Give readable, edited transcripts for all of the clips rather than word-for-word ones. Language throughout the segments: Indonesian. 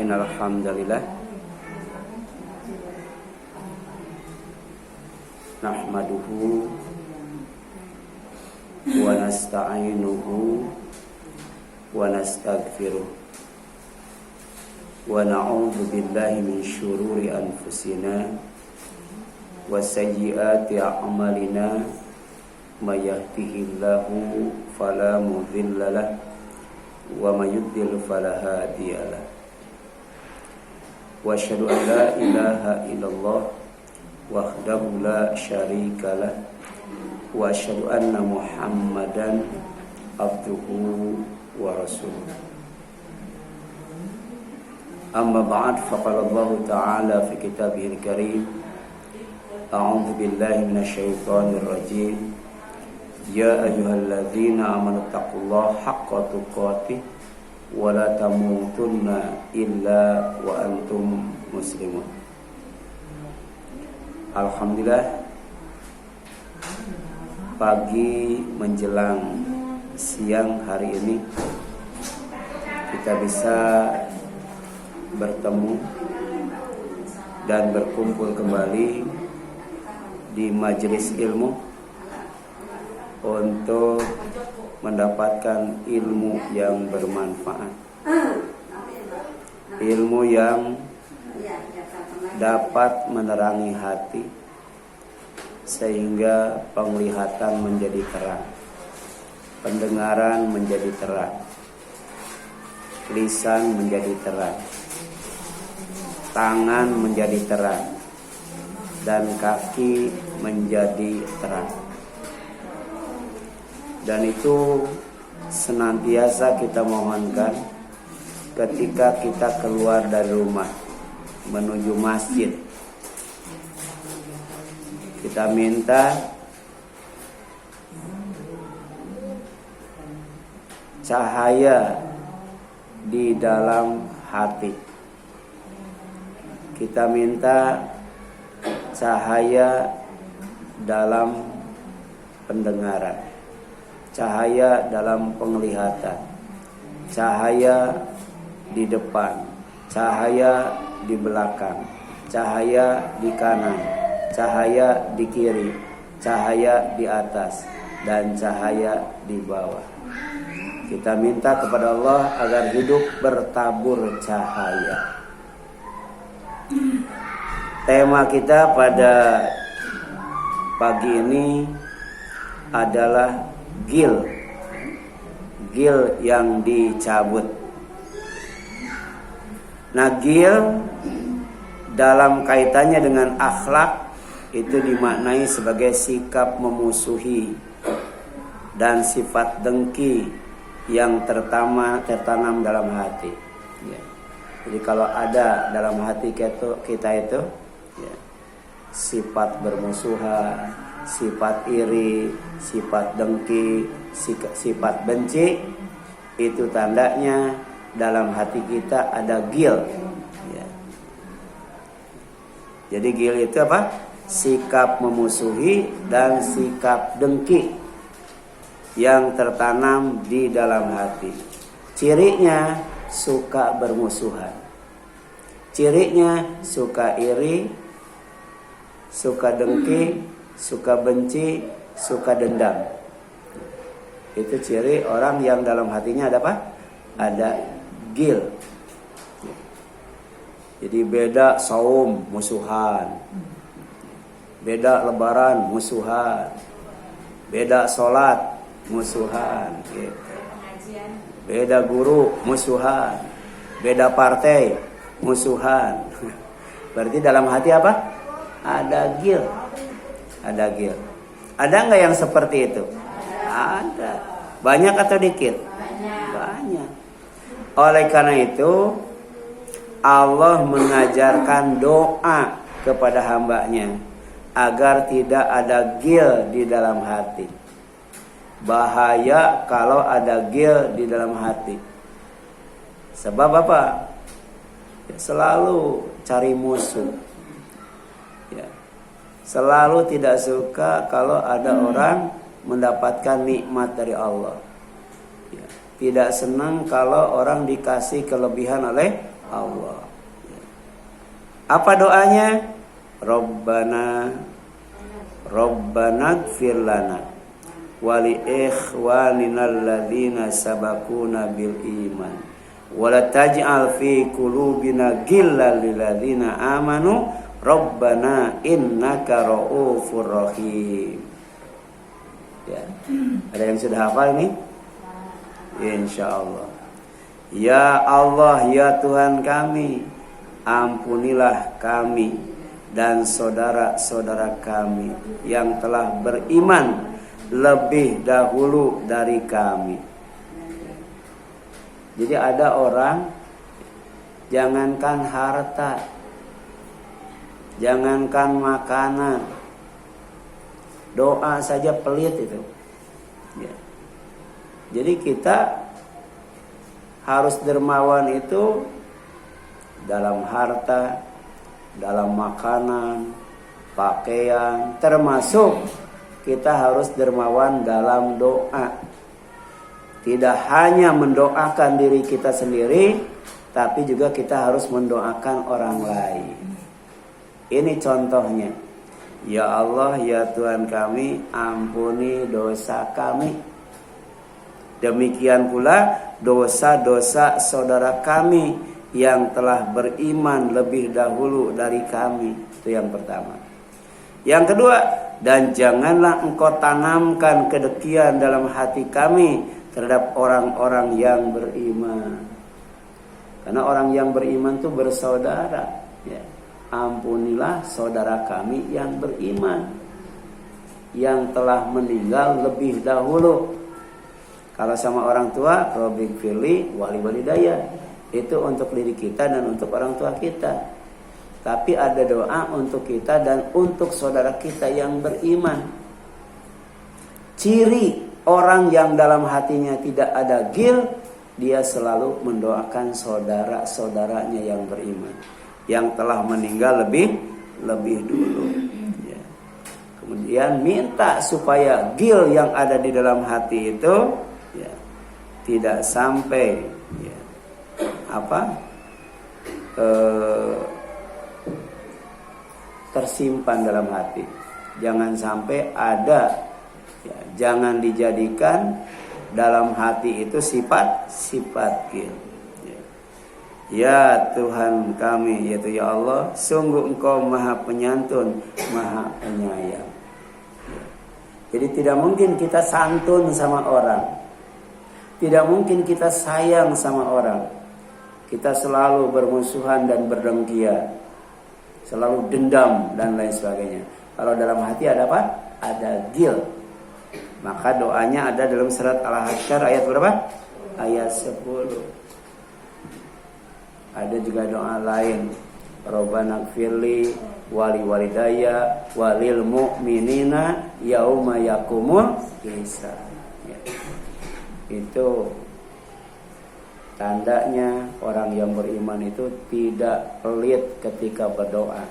Innal hamdalillah nahmaduhu wa nasta'inuhu wa nastaghfiruh wa na'udzu billahi min syururi anfusina wa sayyiati a'malina may yahdihillahu fala mudilla lahu wa may yudlil fala hadiyalah. Wa asyhadu an la ilaha illallah wahdahu la syarikalah wa asyhadu anna Muhammadan abduhu wa rasuluh. Amma ba'd, faqala Allah ta'ala fi kitabihil karim, a'udzu billahi minasyaitonir rajim. Ya ayyuhalladzina amanu taqullaha haqqa tuqatih wa la tamutunna illa wa antum muslimun. Alhamdulillah, pagi menjelang siang hari ini kita bisa bertemu dan berkumpul kembali di majelis ilmu untuk mendapatkan ilmu yang bermanfaat, ilmu yang dapat menerangi hati sehingga penglihatan menjadi terang, pendengaran menjadi terang, lisan menjadi terang, tangan menjadi terang, dan kaki menjadi terang. Dan itu senantiasa kita mohonkan ketika kita keluar dari rumah menuju masjid. Kita minta cahaya di dalam hati. Kita minta cahaya dalam pendengaran, cahaya dalam penglihatan, cahaya di depan, cahaya di belakang, cahaya di kanan, cahaya di kiri, cahaya di atas, dan cahaya di bawah. Kita minta kepada Allah agar hidup bertabur cahaya. Tema kita pada pagi ini adalah gil yang dicabut. Nah, gil dalam kaitannya dengan akhlak itu dimaknai sebagai sikap memusuhi dan sifat dengki yang tertanam dalam hati. Ya. Jadi kalau ada dalam hati kita itu ya, sifat bermusuhan, sifat iri, sifat dengki, sifat benci, itu tandanya dalam hati kita ada gil. Ya. Jadi gil itu apa? Sikap memusuhi dan sikap dengki yang tertanam di dalam hati. Cirinya suka bermusuhan, cirinya suka iri, suka dengki, suka benci, suka dendam. Itu ciri orang yang dalam hatinya ada apa? Ada gil. Jadi beda saum musuhan, beda lebaran musuhan, beda sholat musuhan, gitu. Beda guru musuhan, beda partai musuhan. Berarti dalam hati apa? Ada gil. Ada gil. Ada nggak yang seperti itu? Ada. Banyak atau dikit? Banyak. Oleh karena itu Allah mengajarkan doa kepada hambanya agar tidak ada gil di dalam hati. Bahaya kalau ada gil di dalam hati. Sebab apa? Ya, selalu cari musuh. Ya. Selalu tidak suka kalau ada orang mendapatkan nikmat dari Allah. Ya. Tidak senang kalau orang dikasih kelebihan oleh Allah. Apa doanya? Rabbana ighfir lana wa li ikhwanina alladzina sabaquna bil iman wa la taj'al fi qulubina ghillan lil ladzina amanu Rabbana innaka ra'ufur rahim. Ya. Ada yang sudah hafal ini? Insyaallah. Ya Allah, ya Tuhan kami, ampunilah kami dan saudara-saudara kami yang telah beriman lebih dahulu dari kami. Jadi ada orang, jangankan harta, jangankan makanan, doa saja pelit itu. Ya. Jadi kita harus dermawan itu dalam harta, dalam makanan, pakaian, termasuk kita harus dermawan dalam doa. Tidak hanya mendoakan diri kita sendiri, tapi juga kita harus mendoakan orang lain. Ini contohnya. Ya Allah, ya Tuhan kami, ampuni dosa kami. Demikian pula dosa-dosa saudara kami yang telah beriman lebih dahulu dari kami. Itu yang pertama. Yang kedua, dan janganlah engkau tanamkan kedengkian dalam hati kami terhadap orang-orang yang beriman. Karena orang yang beriman itu bersaudara. Ya. Ampunilah saudara kami yang beriman, yang telah meninggal lebih dahulu. Kalau sama orang tua, Rabbighfirli wali walidayya, itu untuk diri kita dan untuk orang tua kita. Tapi ada doa untuk kita dan untuk saudara kita yang beriman. Ciri orang yang dalam hatinya tidak ada ghil, dia selalu mendoakan saudara-saudaranya yang beriman, yang telah meninggal lebih dulu. Ya. Kemudian minta supaya ghil yang ada di dalam hati itu ya, tidak sampai ya, tersimpan dalam hati. Jangan sampai ada ya, jangan dijadikan dalam hati itu sifat ghil. Ya Tuhan kami, yaitu ya Allah, sungguh Engkau Maha Penyantun, Maha Penyayang. Jadi tidak mungkin kita santun sama orang, tidak mungkin kita sayang sama orang. Kita selalu bermusuhan dan berdengkian, selalu dendam dan lain sebagainya. Kalau dalam hati ada apa? Ada ghil. Maka doanya ada dalam surat Al-Hasyr ayat berapa? Ayat 10. Ada juga doa lain, Rabbana ighfirli wali walidayya walil mu'minina yauma yaqumul hisab. Ya. Itu tandanya orang yang beriman itu tidak pelit ketika berdoa.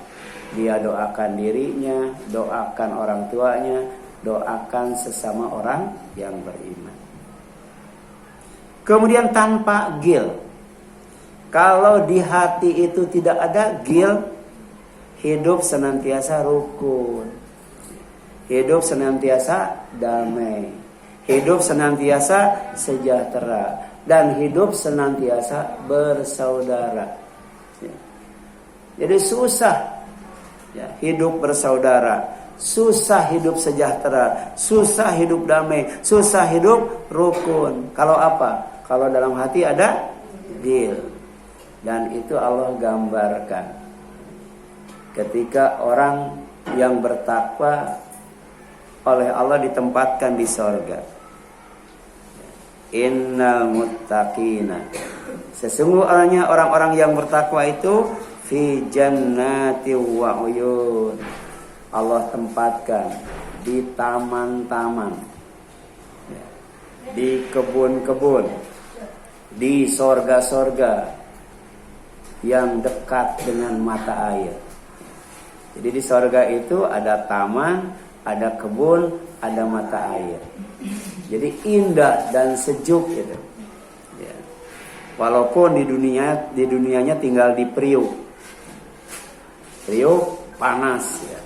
Dia doakan dirinya, doakan orang tuanya, doakan sesama orang yang beriman. Kemudian tanpa ghil. Kalau di hati itu tidak ada ghil, hidup senantiasa rukun, hidup senantiasa damai, hidup senantiasa sejahtera, dan hidup senantiasa bersaudara. Jadi susah ya, hidup bersaudara, susah hidup sejahtera, susah hidup damai, susah hidup rukun. Kalau apa? Kalau dalam hati ada ghil. Dan itu Allah gambarkan ketika orang yang bertakwa oleh Allah ditempatkan di sorga. Innal muttaqina, sesungguhnya orang-orang yang bertakwa itu fi jannati wa uyun, Allah tempatkan di taman-taman, di kebun-kebun, di sorga-sorga yang dekat dengan mata air. Jadi di sorga itu ada taman, ada kebun, ada mata air. Jadi indah dan sejuk itu. Ya. Walaupun di dunianya tinggal di Priuk panas ya,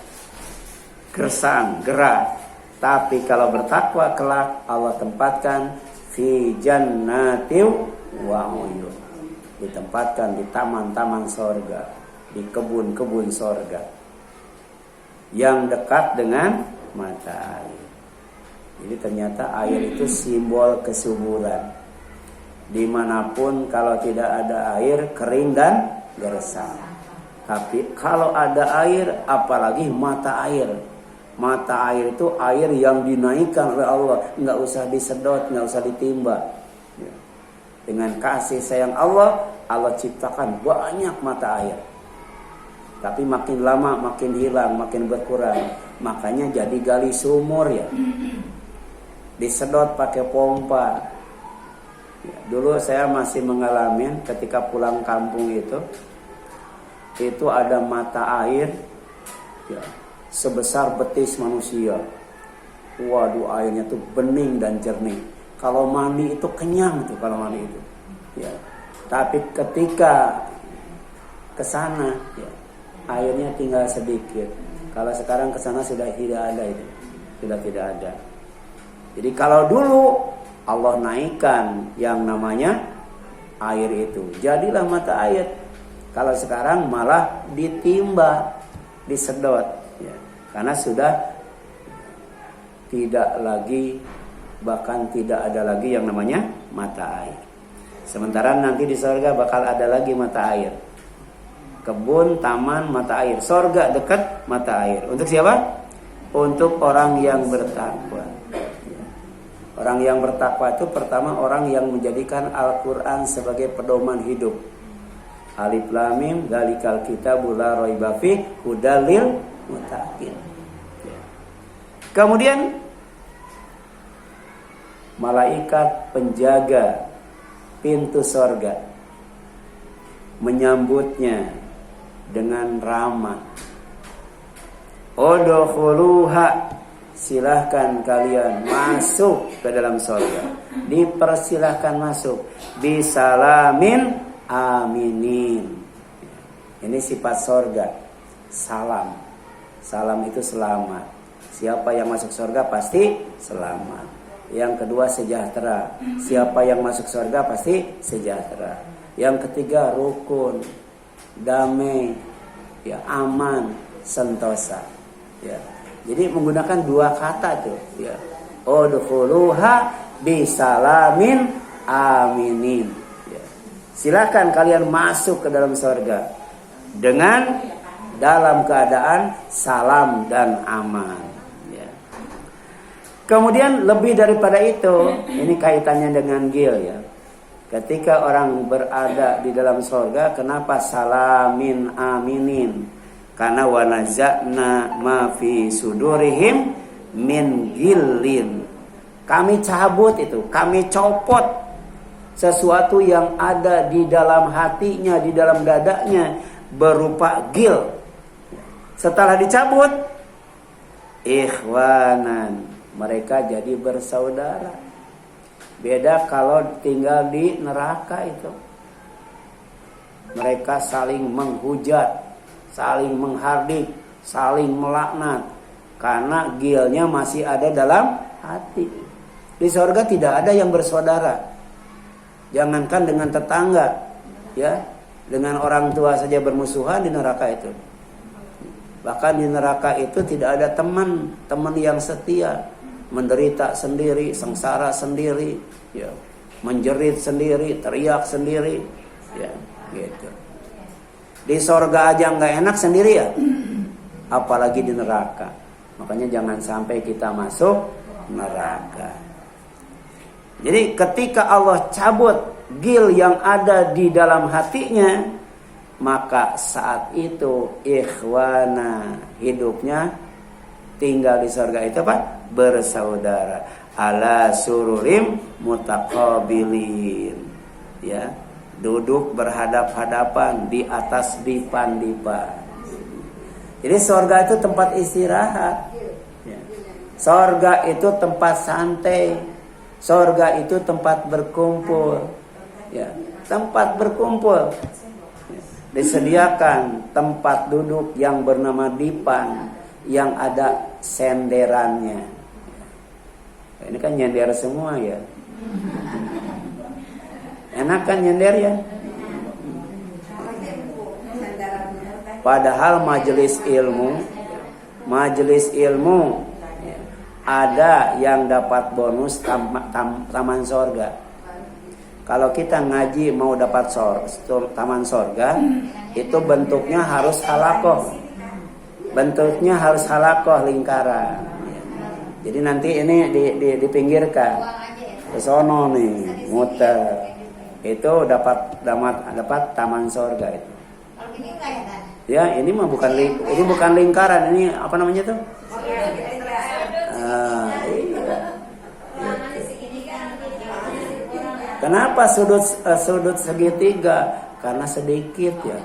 gersang, gerah. Tapi kalau bertakwa kelak Allah tempatkan fi jannatin wa uyun, ditempatkan di taman-taman sorga, di kebun-kebun sorga yang dekat dengan mata air. Jadi ternyata air itu simbol kesuburan. Dimanapun kalau tidak ada air kering dan gersang. Tapi kalau ada air, apalagi mata air. Mata air itu air yang dinaikkan oleh Allah, nggak usah disedot, nggak usah ditimba. Dengan kasih sayang Allah, Allah ciptakan banyak mata air. Tapi makin lama makin hilang, makin berkurang. Makanya jadi gali sumur ya. Disedot pakai pompa. Ya, dulu saya masih mengalami ketika pulang kampung itu ada mata air ya, sebesar betis manusia. Waduh, airnya tuh bening dan jernih. Kalau mandi itu kenyang tuh kalau mandi itu. Ya. Tapi ketika ke sana ya, airnya tinggal sedikit. Kalau sekarang ke sana sudah tidak ada itu. Sudah tidak ada. Jadi kalau dulu Allah naikkan yang namanya air itu, jadilah mata air. Kalau sekarang malah ditimba, disedot ya. Karena sudah tidak lagi, bahkan tidak ada lagi yang namanya mata air. Sementara nanti di surga bakal ada lagi mata air. Kebun, taman, mata air. Surga dekat mata air. Untuk siapa? Untuk orang yang bertakwa. Orang yang bertakwa itu pertama orang yang menjadikan Al-Quran sebagai pedoman hidup. Alif Lam Mim dzalikal kitabul la raiba fihi hudal lil muttaqin. Kemudian malaikat penjaga pintu surga menyambutnya dengan ramah. Udkhuluha, silahkan kalian masuk ke dalam surga. Dipersilahkan masuk. Bisalamin aminin. Ini sifat surga. Salam. Salam itu selamat. Siapa yang masuk surga pasti selamat. Yang kedua sejahtera. Siapa yang masuk surga pasti sejahtera. Yang ketiga rukun, damai, ya, aman, sentosa. Ya. Jadi menggunakan dua kata tuh, ya. Udkhuluha bisalamin aminin. Ya. Silakan kalian masuk ke dalam surga dengan dalam keadaan salam dan aman. Ya. Kemudian lebih daripada itu, ini kaitannya dengan gil ya. Ketika orang berada di dalam surga, kenapa salamin aminin? Karena wanaza'na ma fi sudurihim min gillin. Kami cabut itu, kami copot sesuatu yang ada di dalam hatinya, di dalam dadanya berupa gil. Setelah dicabut, ikhwanan, mereka jadi bersaudara. Beda kalau tinggal di neraka itu. Mereka saling menghujat, saling menghardik, saling melaknat karena gilnya masih ada dalam hati. Di surga tidak ada yang bersaudara. Jangankan dengan tetangga, ya, dengan orang tua saja bermusuhan di neraka itu. Bahkan di neraka itu tidak ada teman yang setia. Menderita sendiri, sengsara sendiri, ya, menjerit sendiri, teriak sendiri, ya, gitu. Di surga aja nggak enak sendiri ya, apalagi di neraka. Makanya jangan sampai kita masuk neraka. Jadi ketika Allah cabut gil yang ada di dalam hatinya, maka saat itu ikhwana, hidupnya tinggal di surga itu apa? Bersaudara. Ala sururim mutaqabilin. Ya, duduk berhadap-hadapan di atas dipan-dipan. Jadi surga itu tempat istirahat. Ya. Surga itu tempat santai. Surga itu tempat berkumpul. Ya. tempat berkumpul. Disediakan tempat duduk yang bernama dipan, yang ada senderannya. Ini kan nyender semua ya. Enak kan nyender ya? Padahal majelis ilmu ada yang dapat bonus taman sorga. Kalau kita ngaji mau dapat taman sorga, itu bentuknya harus halakoh. Bentuknya harus halakoh, lingkaran. Jadi nanti ini dipinggirkan ke sono nih, muter. Itu dapat taman sorga itu. Ya, ini mah bukan lingkaran, ini apa namanya tuh? Iya. Kenapa sudut segitiga? Karena sedikit ya.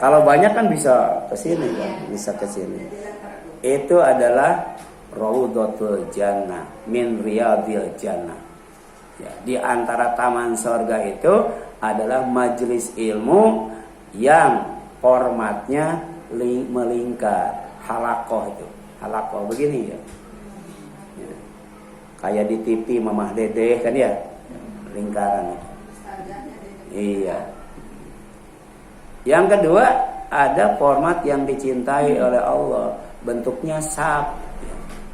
Kalau banyak kan bisa ke sini kan, bisa ke sini. Itu adalah Raudhatul Jannah min Riyadil Jannah. Ya, di antara taman sorga itu adalah majelis ilmu yang formatnya melingkar, halakoh itu. Halakoh begini ya. Kayak di TV Mamah Dede kan ya, lingkaran. Iya. Yang kedua, ada format yang dicintai oleh Allah, bentuknya saf.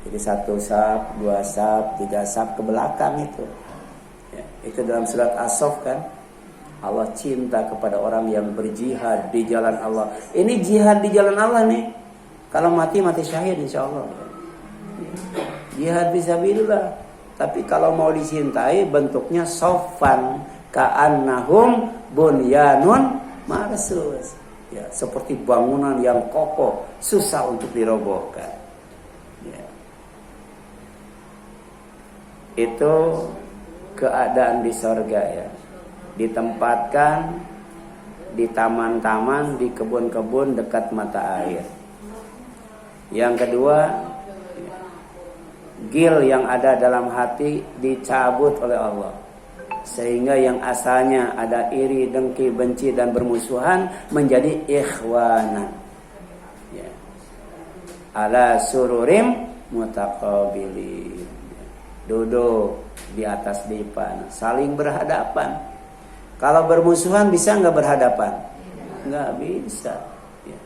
Jadi 1 saf, 2 saf, 3 saf ke belakang itu. Ya, itu dalam surat As-Saff kan. Allah cinta kepada orang yang berjihad di jalan Allah. Ini jihad di jalan Allah nih. Kalau mati syahid insyaallah. Jihad fisabilillah. Tapi kalau mau dicintai bentuknya sofan ka'annahum bunyanun marsus. Ya, seperti bangunan yang kokoh, susah untuk dirobohkan. Ya. Itu keadaan di sorga ya. Ditempatkan di taman-taman, di kebun-kebun dekat mata air. Yang kedua, gil yang ada dalam hati dicabut oleh Allah, sehingga yang asalnya ada iri, dengki, benci dan bermusuhan menjadi ikhwanan ya. Ala sururim mutaqabilin, duduk di atas dipan, saling berhadapan. Kalau bermusuhan bisa nggak berhadapan? Nggak bisa ya.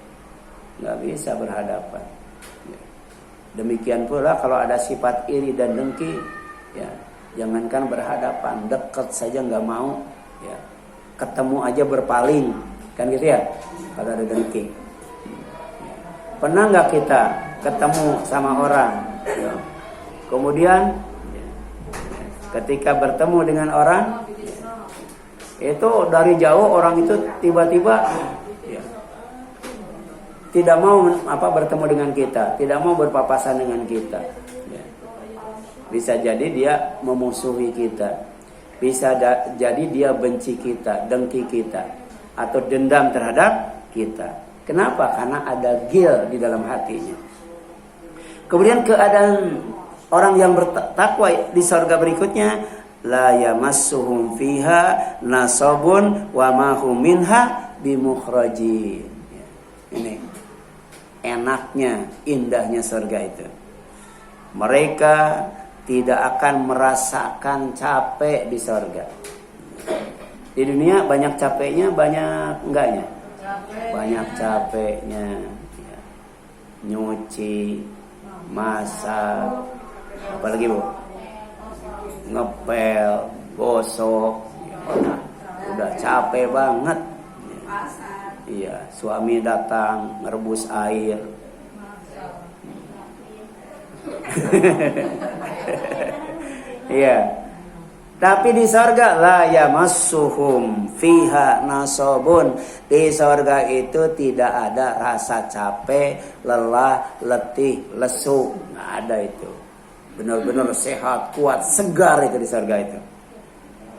Nggak bisa berhadapan ya. Demikian pula kalau ada sifat iri dan dengki ya, jangankan berhadapan, dekat saja nggak mau ya. Ketemu aja berpaling kan gitu ya, kalau ada dengki ya. Pernah nggak kita ketemu sama orang ya, kemudian ya, ketika bertemu dengan orang ya, itu dari jauh orang itu tiba-tiba ya, tidak mau bertemu dengan kita, tidak mau berpapasan dengan kita ya. Bisa jadi dia memusuhi kita, bisa jadi dia benci kita, dengki kita, atau dendam terhadap kita. Kenapa? Karena ada gil di dalam hatinya. Kemudian keadaan orang yang bertakwa di surga berikutnya, la yamassuhum fiha nasabun wa ma hum minha bimukhrajin. Ini enaknya, indahnya surga itu. Mereka tidak akan merasakan capek di surga. Di dunia banyak capeknya, banyak enggaknya? Banyak capeknya ya. Nyuci, masak, apalagi Bu? Ngepel, gosok, ya, udah capek banget. Iya, suami datang ngerebus air. Iya. Tapi di sorga la yamassuhum fiha nasabun. Di sorga itu tidak ada rasa capek, lelah, letih, lesu, nggak ada itu. Benar-benar sehat, kuat, segar itu di surga itu.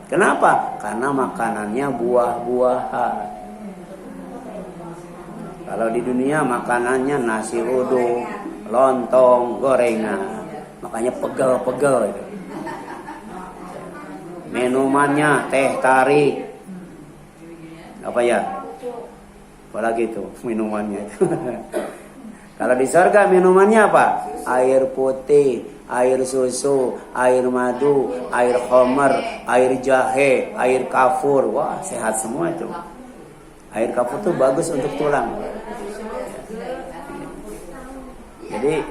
Kenapa? Karena makanannya buah-buahan. Kalau di dunia makanannya nasi uduk, lontong, gorengan. Makanya pegel-pegel itu. Minumannya teh tarik, Apa ya? Apalagi itu minumannya. Kalau di surga minumannya apa? Air putih, air susu, air madu, air khamar, air jahe, air kafur. Wah, sehat semua itu. Air kafur tuh bagus untuk tulang. Jadi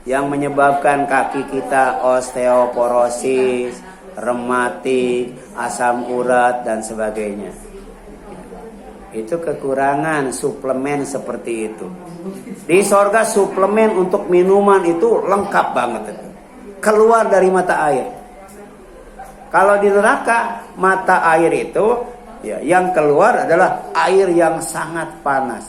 yang menyebabkan kaki kita osteoporosis, rematik, asam urat dan sebagainya, itu kekurangan suplemen seperti itu. Di sorga suplemen untuk minuman itu lengkap banget itu. Keluar dari mata air. Kalau di neraka mata air itu ya, yang keluar adalah air yang sangat panas.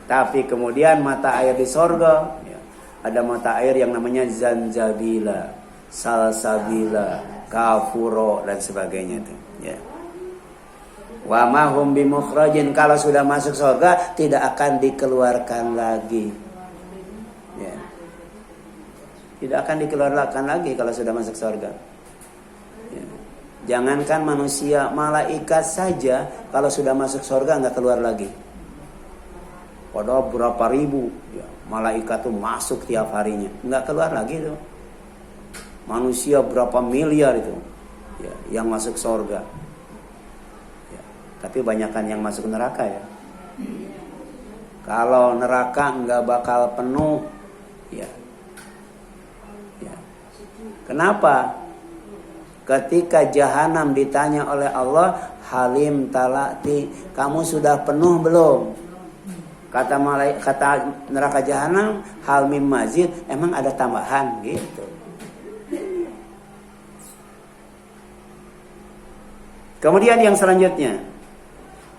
Tapi kemudian mata air di sorga ya, ada mata air yang namanya zanjabila, salsabila, kafuro dan sebagainya itu ya. Wa ma hum bimukhrajin, kalau sudah masuk surga tidak akan dikeluarkan lagi. Ya. Tidak akan dikeluarkan lagi kalau sudah masuk surga. Ya. Jangankan manusia, malaikat saja kalau sudah masuk surga nggak keluar lagi. Padahal berapa ribu ya, malaikat tuh masuk tiap harinya, nggak keluar lagi tuh. Manusia berapa miliar itu ya, yang masuk surga. Tapi banyakkan yang masuk neraka ya. Kalau neraka nggak bakal penuh ya. Ya. Kenapa? Ketika jahanam ditanya oleh Allah, halim talati, kamu sudah penuh belum? Kata neraka jahanam, hal mim mazid, emang ada tambahan gitu. Kemudian yang selanjutnya,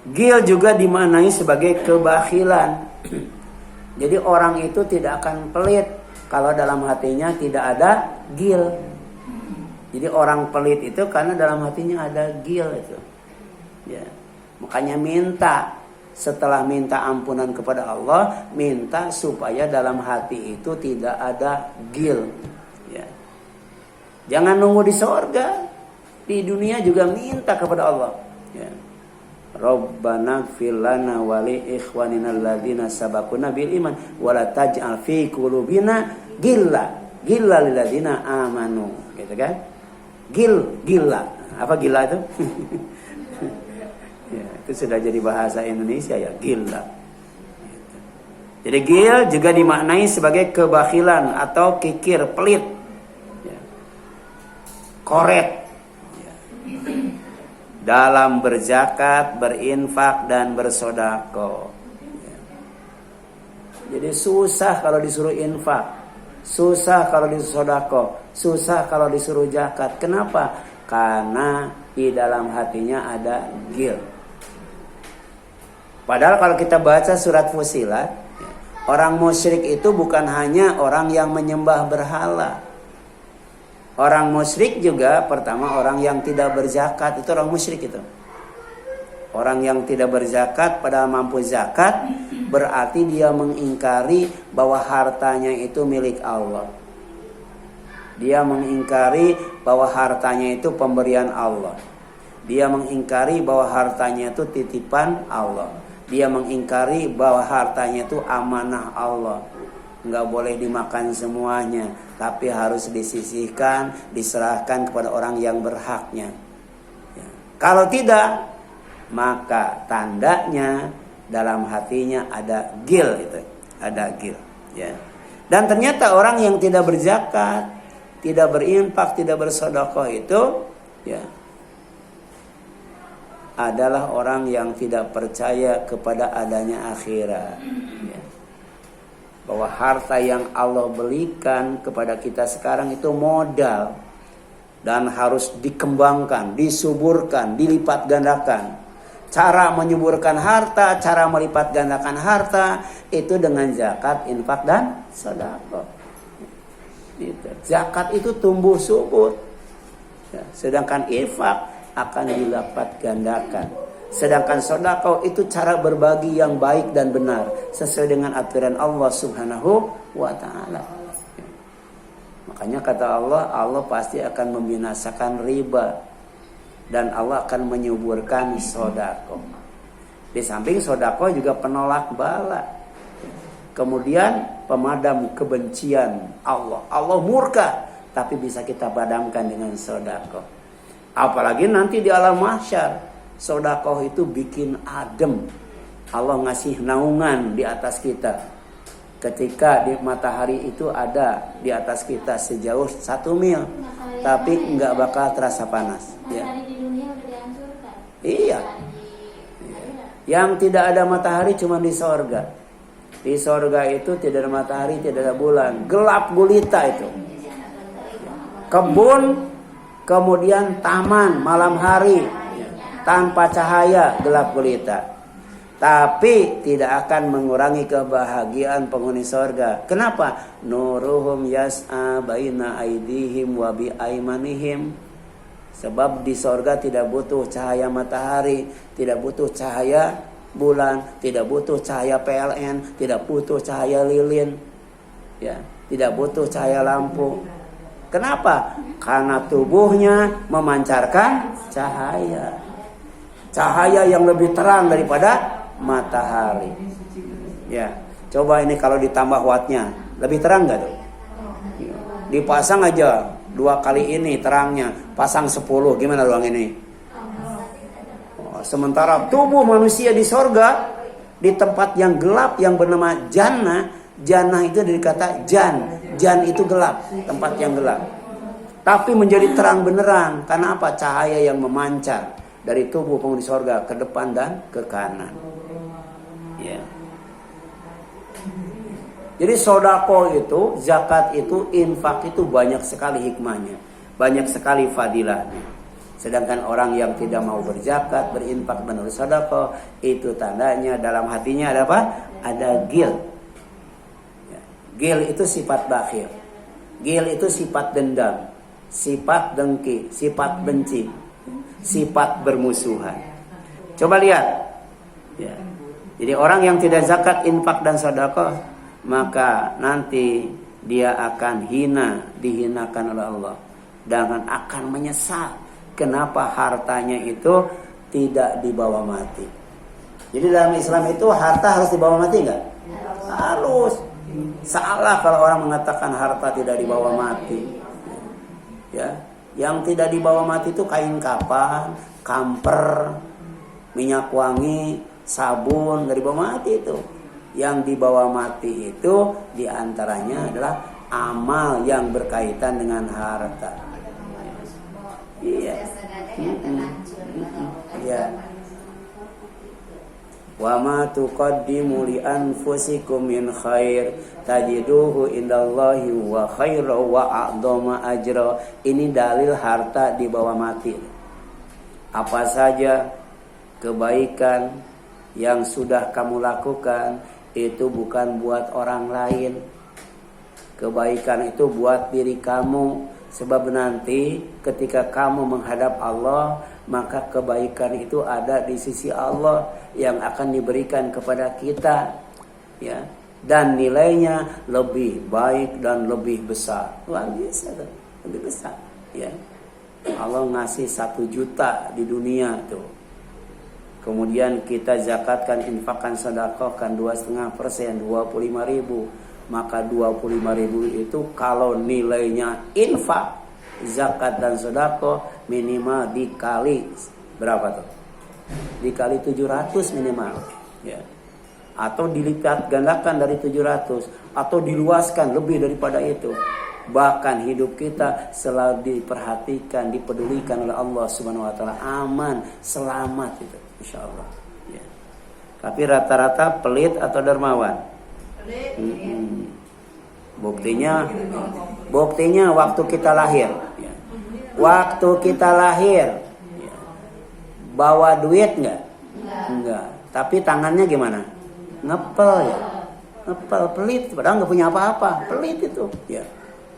Ghil juga dimaknai sebagai kebakhilan. Jadi orang itu tidak akan pelit kalau dalam hatinya tidak ada ghil. Jadi orang pelit itu karena dalam hatinya ada ghil itu. Ya. Makanya minta, setelah minta ampunan kepada Allah, minta supaya dalam hati itu tidak ada ghil. Ya. Jangan nunggu di surga, di dunia juga minta kepada Allah. Ya. Rabbana ighfir lana wa li ikhwanina alladzina sabaquna bil iman wa la taj'al fi qulubina ghillan lil ladzina amanu, gitu kan? Gilla. Apa gilla itu? Ya, itu sudah jadi bahasa Indonesia ya, gilla. Jadi ghil juga dimaknai sebagai kebakhilan atau kikir, pelit. Ya. Koret. Dalam berzakat, berinfak dan bersodako. Jadi susah kalau disuruh infak, susah kalau disuruh sodako, susah kalau disuruh zakat. Kenapa? Karena di dalam hatinya ada ghil. Padahal kalau kita baca surat Fussilat, orang musyrik itu bukan hanya orang yang menyembah berhala. Orang musyrik juga pertama orang yang tidak berzakat, itu orang musyrik itu. Orang yang tidak berzakat padahal mampu zakat, berarti dia mengingkari bahwa hartanya itu milik Allah. Dia mengingkari bahwa hartanya itu pemberian Allah. Dia mengingkari bahwa hartanya itu titipan Allah. Dia mengingkari bahwa hartanya itu amanah Allah. Enggak boleh dimakan semuanya, tapi harus disisihkan, diserahkan kepada orang yang berhaknya. Ya. Kalau tidak, maka tandanya dalam hatinya ada ghil itu, ada ghil. Ya. Dan ternyata orang yang tidak berzakat, tidak berinfak, tidak bersedekah itu, ya, adalah orang yang tidak percaya kepada adanya akhirat. Ya. Bahwa harta yang Allah berikan kepada kita sekarang itu modal dan harus dikembangkan, disuburkan, dilipat gandakan. Cara menyuburkan harta, cara melipat gandakan harta itu dengan zakat, infak dan sedekah. Zakat itu tumbuh subur, ya, sedangkan infak akan dilipat gandakan. Sedangkan sedekah itu cara berbagi yang baik dan benar sesuai dengan aturan Allah Subhanahu wa taala. Makanya kata Allah, Allah pasti akan membinasakan riba. dan Allah akan menyuburkan sedekah. Di samping sedekah juga penolak bala. Kemudian pemadam kebencian Allah. Allah murka, tapi bisa kita padamkan dengan sedekah. Apalagi nanti di alam mahsyar, sedekah itu bikin adem. Allah ngasih naungan di atas kita. Ketika di matahari itu ada di atas kita sejauh 1 mil, tapi nggak bakal terasa panas. Ya. Iya. Yang tidak ada matahari cuma di sorga. Di sorga itu tidak ada matahari, tidak ada bulan, gelap gulita itu. Kebun, kemudian taman malam hari tanpa cahaya, gelap gulita. Tapi tidak akan mengurangi kebahagiaan penghuni sorga. Kenapa? Nuruhum yas'a baina aidihim wa bi aimanihim. Sebab di sorga tidak butuh cahaya matahari, tidak butuh cahaya bulan, tidak butuh cahaya PLN, tidak butuh cahaya lilin, ya, tidak butuh cahaya lampu. Kenapa? Karena tubuhnya memancarkan cahaya. Cahaya yang lebih terang daripada matahari. Ya, coba ini kalau ditambah wattnya, lebih terang nggak tuh? Dipasang aja 2 kali ini terangnya, pasang 10, gimana ruang ini? Sementara tubuh manusia di sorga, di tempat yang gelap yang bernama jannah. Jannah itu dari kata jan itu gelap, tempat yang gelap. Tapi menjadi terang benerang, karena apa? Cahaya yang memancar dari tubuh penghuni sorga ke depan dan ke kanan. Ya. Jadi sedekah itu, zakat itu, infak itu banyak sekali hikmahnya, banyak sekali fadilahnya. Sedangkan orang yang tidak mau berzakat, berinfak, dan bersedekah, itu tandanya dalam hatinya ada apa? Ada ghil. Ya. Ghil itu sifat bakhil. Ghil itu sifat dendam, sifat dengki, sifat benci, sifat bermusuhan. Coba lihat. Ya. Jadi orang yang tidak zakat, infak, dan sedekah, maka nanti dia akan dihinakan oleh Allah, dan akan menyesal kenapa hartanya itu tidak dibawa mati. Jadi dalam Islam itu harta harus dibawa mati enggak? Harus. Salah kalau orang mengatakan harta tidak dibawa mati. Ya, yang tidak dibawa mati itu kain kapan, kamper, minyak wangi, sabun, dari dibawa mati itu. Yang dibawa mati itu diantaranya adalah amal yang berkaitan dengan harta. Iya. Ya. Wa ma tuqaddimu li anfusikum min khair tajiduhu indallahi wa khairan wa a'dhama ajra. Ini dalil harta dibawa mati. Apa saja kebaikan yang sudah kamu lakukan itu bukan buat orang lain. Kebaikan itu buat diri kamu. Sebab nanti ketika kamu menghadap Allah, maka kebaikan itu ada di sisi Allah yang akan diberikan kepada kita, ya, dan nilainya lebih baik dan lebih besar. Luar biasa tuh, lebih besar, ya. Allah ngasih 1 juta di dunia tuh. Kemudian kita zakatkan, infakkan, sedekahkan 2,5%, 25.000. Maka 25.000 itu kalau nilainya infak, zakat, dan sedekah minimal dikali berapa tuh? Dikali 700 minimal, ya. Atau dilipat gandakan dari 700, atau diluaskan lebih daripada itu. Bahkan hidup kita selalu diperhatikan, dipedulikan oleh Allah Subhanahu wa taala, aman, selamat itu, insyaallah, ya. Tapi rata-rata pelit atau dermawan? Buktinya waktu kita lahir, ya. Waktu kita lahir, ya. Bawa duit enggak? Tapi tangannya gimana? Ngepel, ya. Ngepel, pelit, padahal nggak punya apa-apa, pelit itu, ya.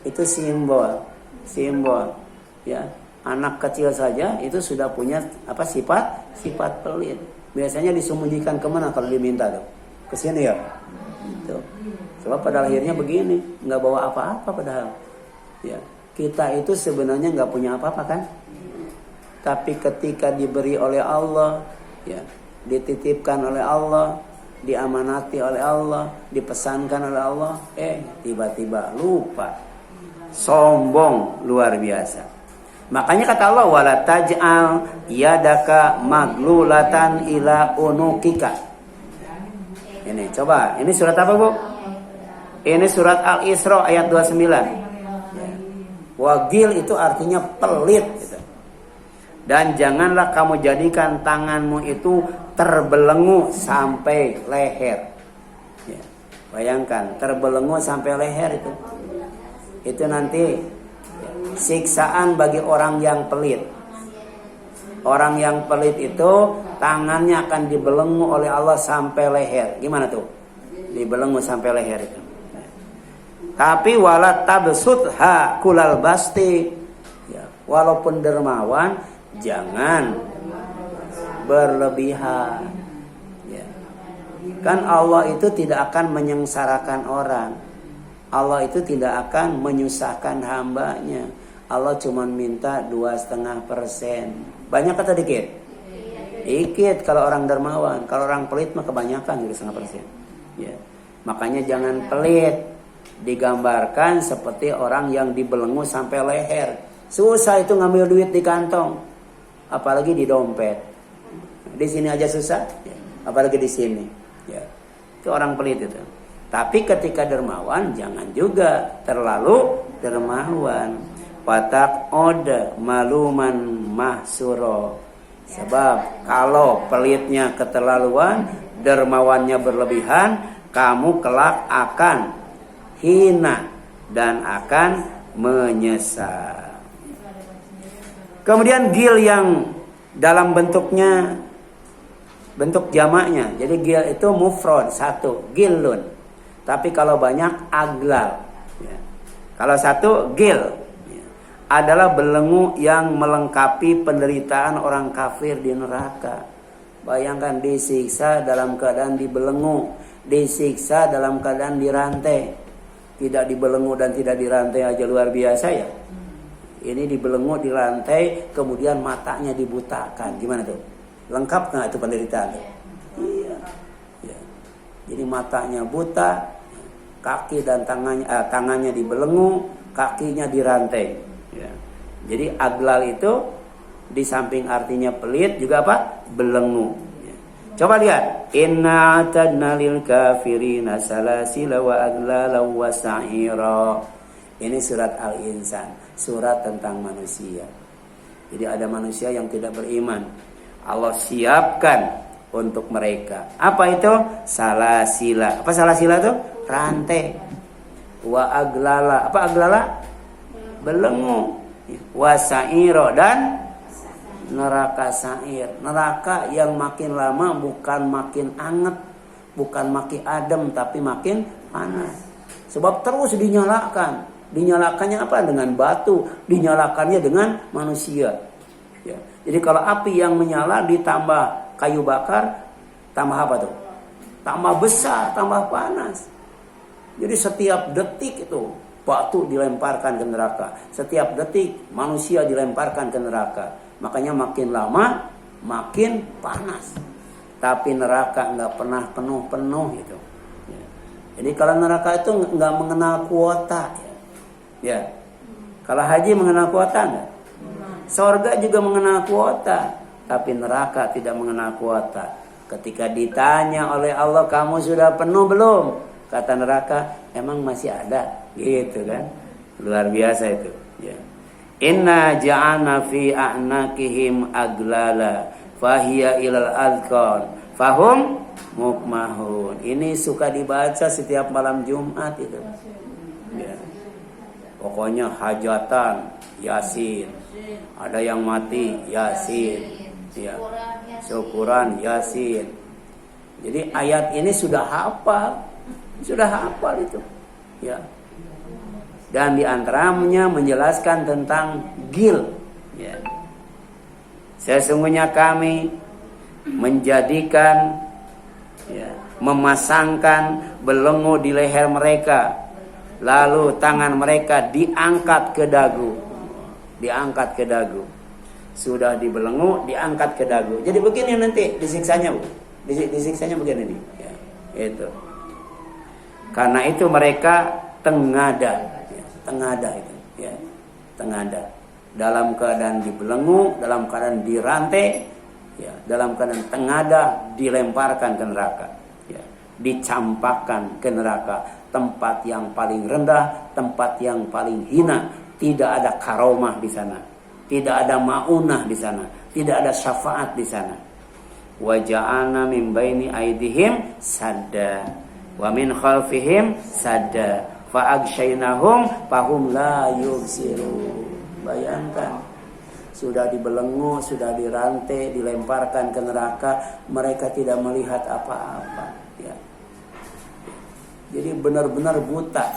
Itu simbol, ya. Anak kecil saja itu sudah punya apa, sifat pelit. Biasanya disembunyikan kemana kalau diminta tuh? Ke sini ya. Tuh. Sebab pada akhirnya begini, nggak bawa apa-apa padahal. Ya, kita itu sebenarnya nggak punya apa-apa kan? tapi ketika diberi oleh Allah, ya, dititipkan oleh Allah, diamanati oleh Allah, dipesankan oleh Allah, tiba-tiba lupa. Sombong luar biasa. Makanya kata Allah, wala taj'al yadaka maglulatan ila unukika. Ini coba, ini surat apa, Bu? Ini surat Al-Isra ayat 29. Wagil itu artinya pelit gitu. Dan janganlah kamu jadikan tanganmu itu terbelenggu sampai leher. Ya, bayangkan terbelenggu sampai leher itu. Itu nanti siksaan bagi orang yang pelit. Orang yang pelit itu tangannya akan dibelenggu oleh Allah sampai leher. Gimana tuh? Dibelenggu sampai leher itu. Tapi wala tabsutha kulal basti. Ya, walaupun dermawan, jangan berlebihan. Ya. Kan Allah itu tidak akan menyengsarakan orang. Allah itu tidak akan menyusahkan hambanya. Allah cuma minta 2,5%. Banyak atau dikit? Dikit kalau orang dermawan. Kalau orang pelit mah kebanyakan 2,5%. Ya. Makanya jangan pelit. Digambarkan seperti orang yang dibelenggu sampai leher. Susah itu ngambil duit di kantong, apalagi di dompet. Di sini aja susah, ya, apalagi di sini. Ya. Itu orang pelit itu. Tapi ketika dermawan jangan juga terlalu dermawan. Patak oda maluman mahsuro. Sebab kalau pelitnya keterlaluan, dermawannya berlebihan, kamu kelak akan hina dan akan menyesal. Kemudian gil yang dalam bentuknya bentuk jamaknya. Jadi gil itu mufrad satu, gilun. Tapi kalau banyak aglal. Ya. Kalau satu gil, ya, adalah belenggu yang melengkapi penderitaan orang kafir di neraka. Bayangkan disiksa dalam keadaan dibelenggu, disiksa dalam keadaan dirantai. Tidak dibelenggu dan tidak dirantai aja luar biasa ya. Ini dibelenggu, dirantai, kemudian matanya dibutakan. Gimana tuh? Lengkap nggak itu penderitaan? Iya. Ya. Jadi matanya buta, kaki dan tangannya dibelenggu, kakinya dirantai. Ya. Jadi aglal itu di samping artinya pelit juga apa? Belenggu. Coba lihat, inna atadna lil kafirina salasila wa aglala wa sa'ira. Ini surat Al-Insan, surat tentang manusia. Jadi ada manusia yang tidak beriman. Allah siapkan untuk mereka. Apa itu? Salasila. Apa salasila itu? Rantai. Wa aglala. Apa aglala? Belenggu. Wa sa'ira dan neraka sa'ir. Neraka yang makin lama bukan makin anget, bukan makin adem, tapi makin panas. Sebab terus dinyalakan. Dinyalakannya apa? Dengan batu. Dinyalakannya dengan manusia. Ya. Jadi kalau api yang menyala ditambah kayu bakar, tambah apa tuh? Tambah besar, tambah panas. Jadi setiap detik itu batu dilemparkan ke neraka. Setiap detik manusia dilemparkan ke neraka. Makanya makin lama makin panas. Tapi neraka nggak pernah penuh-penuh itu. Ya. Jadi kalau neraka itu nggak mengenal kuota. Ya. Kalau haji mengenal kuota nggak? Sorga juga mengenal kuota. Tapi neraka tidak mengenal kuota. Ketika ditanya oleh Allah, kamu sudah penuh belum? Kata neraka, emang masih ada. Gitu kan. Luar biasa itu. Ya. Inna ja'alna fi a'naqihim aglala fahiya ilal adqan fahum mukmahun. Ini suka dibaca setiap malam Jumat itu. Ya. Pokoknya hajatan Yasin. Ada yang mati Yasin. Ya. Syukuran Yasin. Jadi ayat ini sudah hafal. Sudah hafal itu. Ya. Dan diantaranya menjelaskan tentang gil. Ya. Sesungguhnya kami menjadikan, ya, memasangkan belenggu di leher mereka, lalu tangan mereka diangkat ke dagu, diangkat ke dagu. Sudah dibelenggu, diangkat ke dagu. Jadi begini nanti disiksanya, Bu. Disiksanya begini nih. Ya, itu. Karena itu mereka tengada, ya, tengada itu, ya, tengada. Dalam keadaan dibelenggu, dalam keadaan dirantai, ya, dalam keadaan tengada, dilemparkan ke neraka, ya, dicampakkan ke neraka, tempat yang paling rendah, tempat yang paling hina. Tidak ada karomah di sana. Tidak ada maunah di sana, tidak ada syafaat di sana. Wa ja'alna min baini aydihim sadda wa min khalfihim sadda fa aghshaynahum fahum la yubsirun. Bayangkan, sudah dibelenggu, sudah dirantai, dilemparkan ke neraka, mereka tidak melihat apa-apa, ya. Jadi benar-benar buta.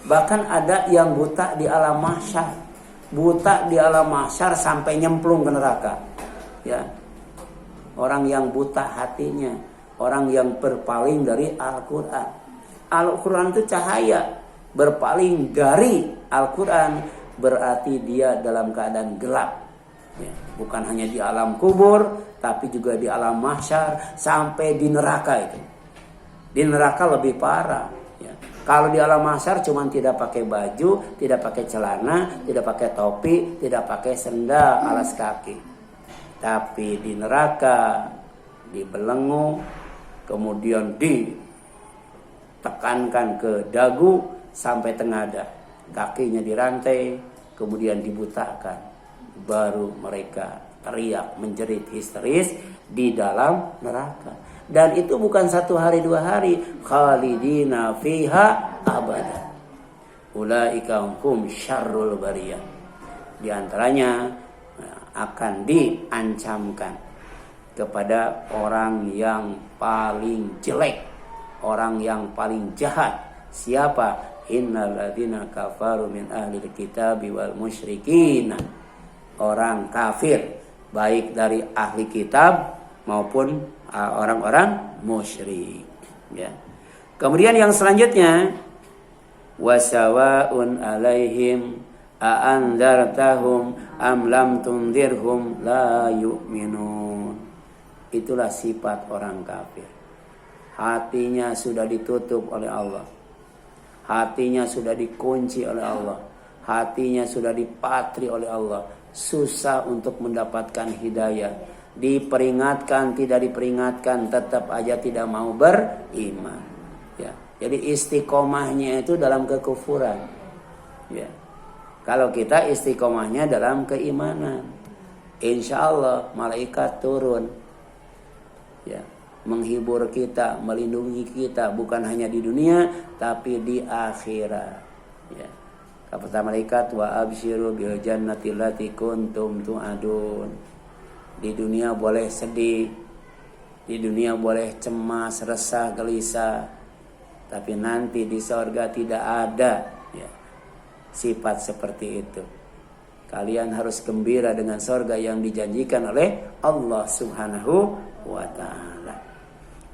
Bahkan ada yang buta di alam mahsyar. Buta di alam mahsyar sampai nyemplung ke neraka, ya. Orang yang buta hatinya, orang yang berpaling dari Al-Quran. Al-Quran itu cahaya, berpaling dari Al-Quran berarti dia dalam keadaan gelap, ya. Bukan hanya di alam kubur, tapi juga di alam mahsyar sampai di neraka itu. Di neraka lebih parah. Kalau di alam mahsyar cuma tidak pakai baju, tidak pakai celana, tidak pakai topi, tidak pakai sendal alas kaki. Tapi di neraka dibelenggu, kemudian ditekankan ke dagu sampai tengada. Kakinya dirantai, kemudian dibutakan. Baru mereka teriak menjerit histeris di dalam neraka. Dan itu bukan 1 hari 2 hari, khalidina fiha abada. Ulaika hum syarrul bariyah. Di antaranya akan diancamkan kepada orang yang paling jelek, orang yang paling jahat. Siapa? Innal ladzina kafaru min ahlil kitabi wal musyrikin. Orang kafir, baik dari ahli kitab maupun orang-orang musyrik, ya. Kemudian yang selanjutnya, wasawaun alaihim a'andzartahum am lam tundirhum la yu'minun. Itulah sifat orang kafir. Hatinya sudah ditutup oleh Allah. Hatinya sudah dikunci oleh Allah. Hatinya sudah dipatri oleh Allah. Susah untuk mendapatkan hidayah. Diperingatkan, tidak diperingatkan, tetap aja tidak mau beriman, ya. Jadi istiqomahnya itu dalam kekufuran, ya. Kalau kita istiqomahnya dalam keimanan, insya Allah malaikat turun, ya, menghibur kita, melindungi kita, bukan hanya di dunia tapi di akhirat, ya. Kata malaikat, wa absyiru bil jannati allati kuntum tu'adun. Di dunia boleh sedih, di dunia boleh cemas, resah, gelisah, tapi nanti di sorga tidak ada, ya, sifat seperti itu. Kalian harus gembira dengan sorga yang dijanjikan oleh Allah Subhanahu wa ta'ala.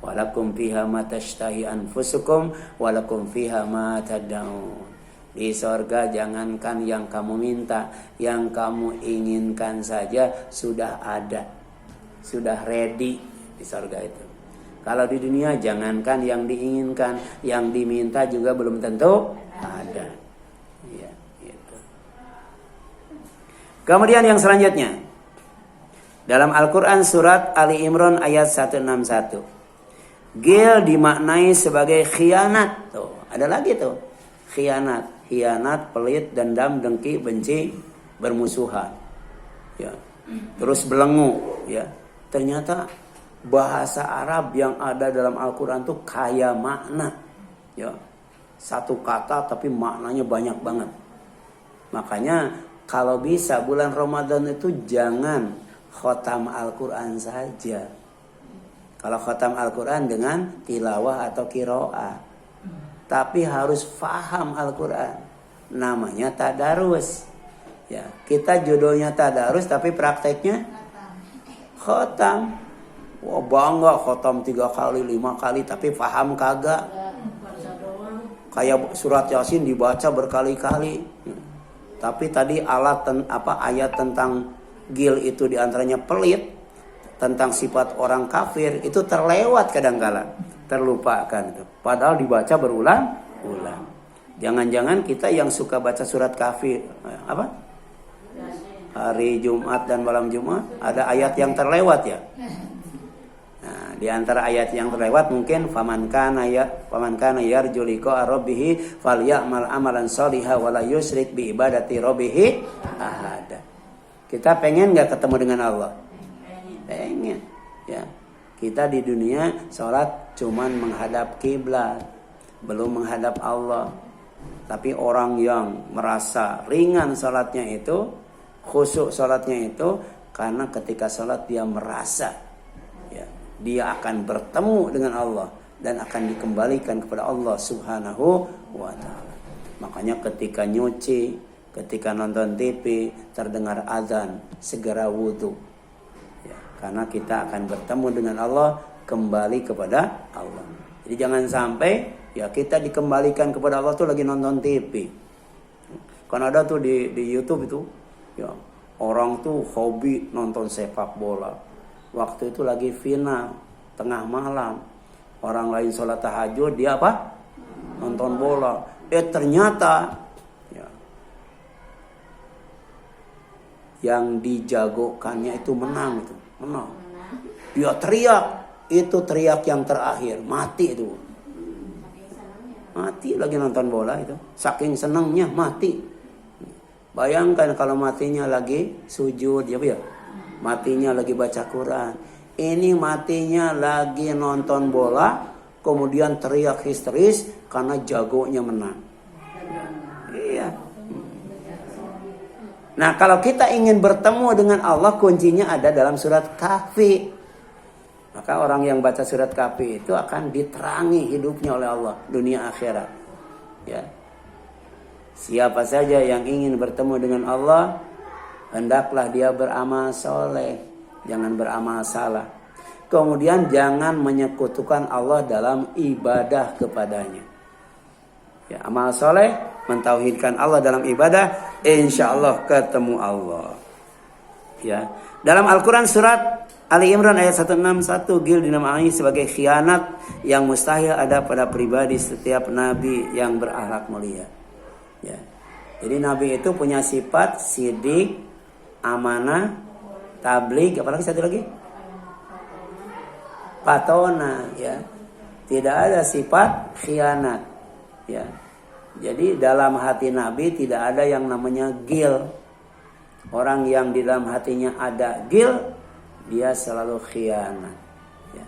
Walakum fiha ma tashtahi anfusukum walakum fiha ma tad'un. Di sorga jangankan yang kamu minta, yang kamu inginkan saja sudah ada, sudah ready di sorga itu. Kalau di dunia jangankan yang diinginkan, yang diminta juga belum tentu ada. Ya, gitu. Kemudian yang selanjutnya, dalam Al-Quran surat Ali Imran ayat 161, ghil dimaknai sebagai khianat. Tuh, ada lagi tuh, khianat. Khianat, pelit, dendam, dengki, benci, bermusuhan, ya. Terus belenggu, ya. Ternyata bahasa Arab yang ada dalam Al-Quran itu kaya makna, ya. Satu kata tapi maknanya banyak banget. Makanya kalau bisa bulan Ramadan itu jangan khotam Al-Quran saja. Kalau khotam Al-Quran dengan tilawah atau qiraah, tapi harus faham Al-Quran. Namanya tadarus, ya. Kita judulnya tadarus tapi prakteknya khotam. Wah, bangga khotam 3 kali 5 kali tapi faham kagak. Kayak surat Yasin dibaca berkali-kali. Tapi tadi ayat tentang Gil itu diantaranya pelit, tentang sifat orang kafir itu terlewat kadangkala, terlupakan itu. Padahal dibaca berulang-ulang. Jangan-jangan kita yang suka baca surat kafir apa? Hari Jumat dan malam Jumat ada ayat yang terlewat ya. Nah, di antara ayat yang terlewat mungkin faman kana yarju liqa rabbih falyamal amalan shalihan wa la yusyrik bi ibadati rabbih ahada. Kita pengen enggak ketemu dengan Allah? Pengen. Ya. Kita di dunia sholat cuman menghadap kiblat, belum menghadap Allah. Tapi orang yang merasa ringan sholatnya itu, khusyuk sholatnya itu, karena ketika sholat dia merasa ya, dia akan bertemu dengan Allah dan akan dikembalikan kepada Allah Subhanahu wa ta'ala. Makanya ketika nyuci, ketika nonton TV, terdengar azan, segera wudhu ya, karena kita akan bertemu dengan Allah, kembali kepada Allah. Jadi jangan sampai ya kita dikembalikan kepada Allah tuh lagi nonton TV. Kan ada tuh di YouTube itu ya, orang tuh hobi nonton sepak bola. Waktu itu lagi final tengah malam, orang lain sholat tahajud, dia apa? Nonton bola. Ternyata ya, yang dijagokannya itu menang. Dia teriak, itu teriak yang terakhir, mati itu. Mati lagi nonton bola itu, saking senangnya mati. Bayangkan kalau matinya lagi sujud ya, matinya lagi baca Quran. Ini matinya lagi nonton bola, kemudian teriak histeris karena jagonya menang. Iya. Nah, kalau kita ingin bertemu dengan Allah, kuncinya ada dalam surat Kahfi. Maka orang yang baca surat Kahfi itu akan diterangi hidupnya oleh Allah, dunia akhirat. Ya. Siapa saja yang ingin bertemu dengan Allah, hendaklah dia beramal soleh, jangan beramal salah. Kemudian jangan menyekutukan Allah dalam ibadah kepadanya. Ya, amal soleh, mentauhidkan Allah dalam ibadah, insya Allah ketemu Allah. Ya, dalam Al-Quran surat Ali Imran ayat 161, gil dinamai sebagai khianat yang mustahil ada pada pribadi setiap nabi yang berakhlak mulia. Ya. Jadi nabi itu punya sifat sidik, amanah, tabligh, apalagi satu lagi? Patona, ya. Tidak ada sifat khianat. Ya. Jadi dalam hati nabi tidak ada yang namanya gil. Orang yang di dalam hatinya ada gil, dia selalu khianat. Ya.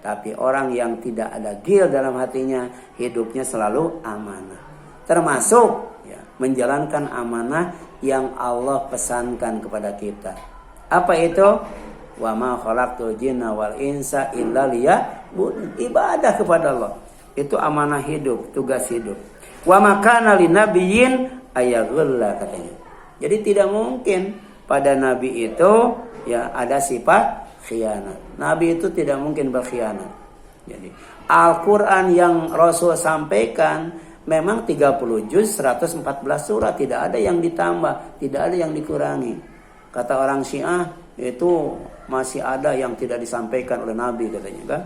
Tapi orang yang tidak ada gil dalam hatinya, hidupnya selalu amanah. Termasuk ya, menjalankan amanah yang Allah pesankan kepada kita. Apa itu? Wa ma khalaqtul jinna wal insa illa liya'budun. Ibadah kepada Allah. Itu amanah hidup, tugas hidup. Wa ma kana linabiyyin ayaghilla katanya. Jadi tidak mungkin pada nabi itu ya ada sifat khianat. Nabi itu tidak mungkin berkhianat. Jadi Al-Quran yang Rasul sampaikan memang 30 juz 114 surat, tidak ada yang ditambah, tidak ada yang dikurangi. Kata orang Syiah itu masih ada yang tidak disampaikan oleh Nabi katanya kan.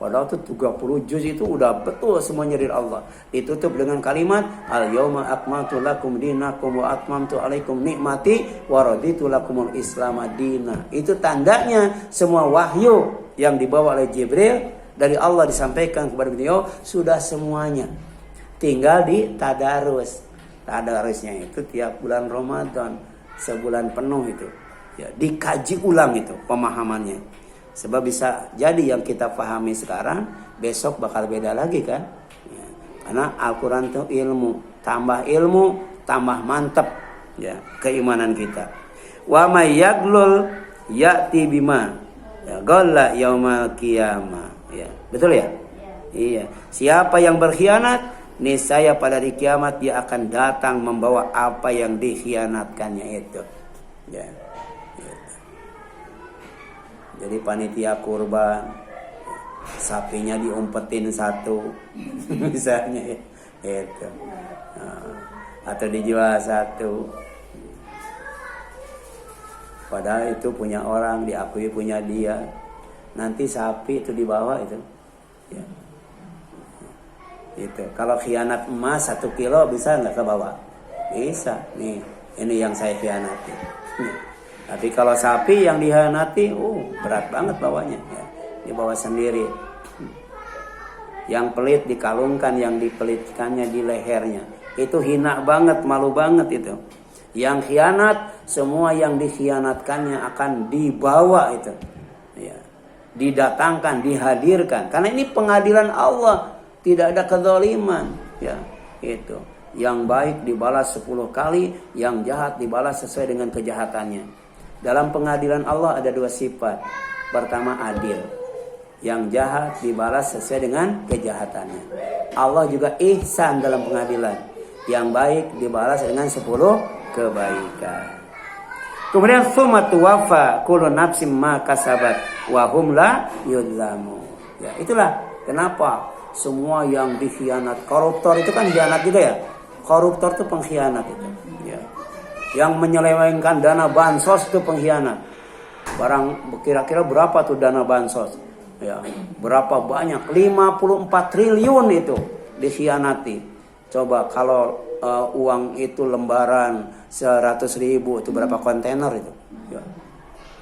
Padahal itu 30 juz itu udah betul semuanya dari Allah. Ditutup dengan kalimat al-yauma akmaltu lakum dinakum wa atmamtu alaikum nikmati wa raditu lakumul islam madina. Itu tandanya semua wahyu yang dibawa oleh Jibril dari Allah disampaikan kepada beliau sudah semuanya. Tinggal di tadarus. Tadarusnya itu tiap bulan Ramadan, sebulan penuh itu. Ya, dikaji ulang itu pemahamannya. Sebab bisa jadi yang kita pahami sekarang besok bakal beda lagi kan ya, karena Al-Quran itu ilmu, tambah mantep ya keimanan kita. Wa may yaglul ya'ti bima ya ghalla yaumal qiyamah ya, betul ya? Iya, siapa yang berkhianat niscaya pada hari kiamat dia akan datang membawa apa yang dikhianatkannya itu ya. Jadi panitia kurban, sapinya diumpetin satu, misalnya itu, atau dijual satu. Padahal itu punya orang, diakui punya dia. Nanti sapi itu dibawa itu. Ya. Itu. Kalau khianat emas 1 kilo bisa nggak ke bawah? Bisa. Nih, ini yang saya khianati. Nih. Tapi kalau sapi yang dikhianati, berat banget bawanya. Ya. Dibawa sendiri. Yang pelit dikalungkan, yang dipelitkannya di lehernya. Itu hina banget, malu banget itu. Yang khianat, semua yang dikhianatkannya akan dibawa itu. Ya. Didatangkan, dihadirkan. Karena ini pengadilan Allah, tidak ada kezaliman. Ya, itu. Yang baik dibalas 10 kali, yang jahat dibalas sesuai dengan kejahatannya. Dalam pengadilan Allah ada 2 sifat. Pertama, adil. Yang jahat dibalas sesuai dengan kejahatannya. Allah juga ihsan dalam pengadilan. Yang baik dibalas dengan 10 kebaikan. Kemudian tsumma tuwaffa kullu nafsin ma kasabat wa hum la yudzamun. Ya, itulah kenapa semua yang dikhianat, koruptor itu kan khianat juga ya. Koruptor itu pengkhianat itu. Ya. Yang menyelewengkan dana bansos itu pengkhianat. Barang kira-kira berapa tuh dana bansos? Ya, berapa banyak? 54 triliun itu dikhianati. Coba kalau uang itu lembaran 100.000 itu berapa kontainer itu? Ya.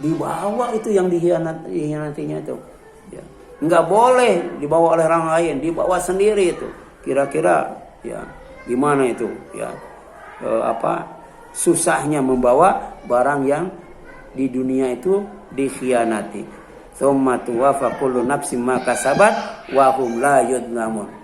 Dibawa itu yang dikhianatinya itu. Ya. Nggak boleh dibawa oleh orang lain, dibawa sendiri itu. Kira-kira ya gimana itu? Ya susahnya membawa barang yang di dunia itu dikhianati. Tsumma tuwaffa kullu nafsin ma kasabat wa hum la yudzamun.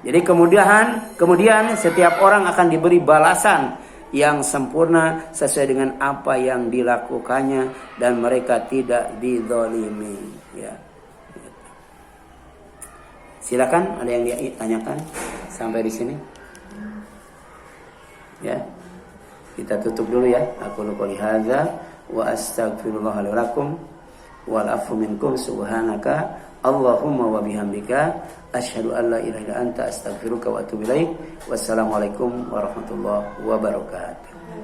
Jadi kemudian setiap orang akan diberi balasan yang sempurna sesuai dengan apa yang dilakukannya dan mereka tidak dizalimi. Ya. Silakan, ada yang ditanyakan sampai di sini? Ya. Kita tutup dulu ya. Aku qouli hadza wa astaghfirullah li wa lakum wal afu minkum subhanaka Allahumma wa bihamdika asyhadu an la ilaha illa anta astaghfiruka wa atubu ilaik. Wassalamualaikum warahmatullahi wabarakatuh.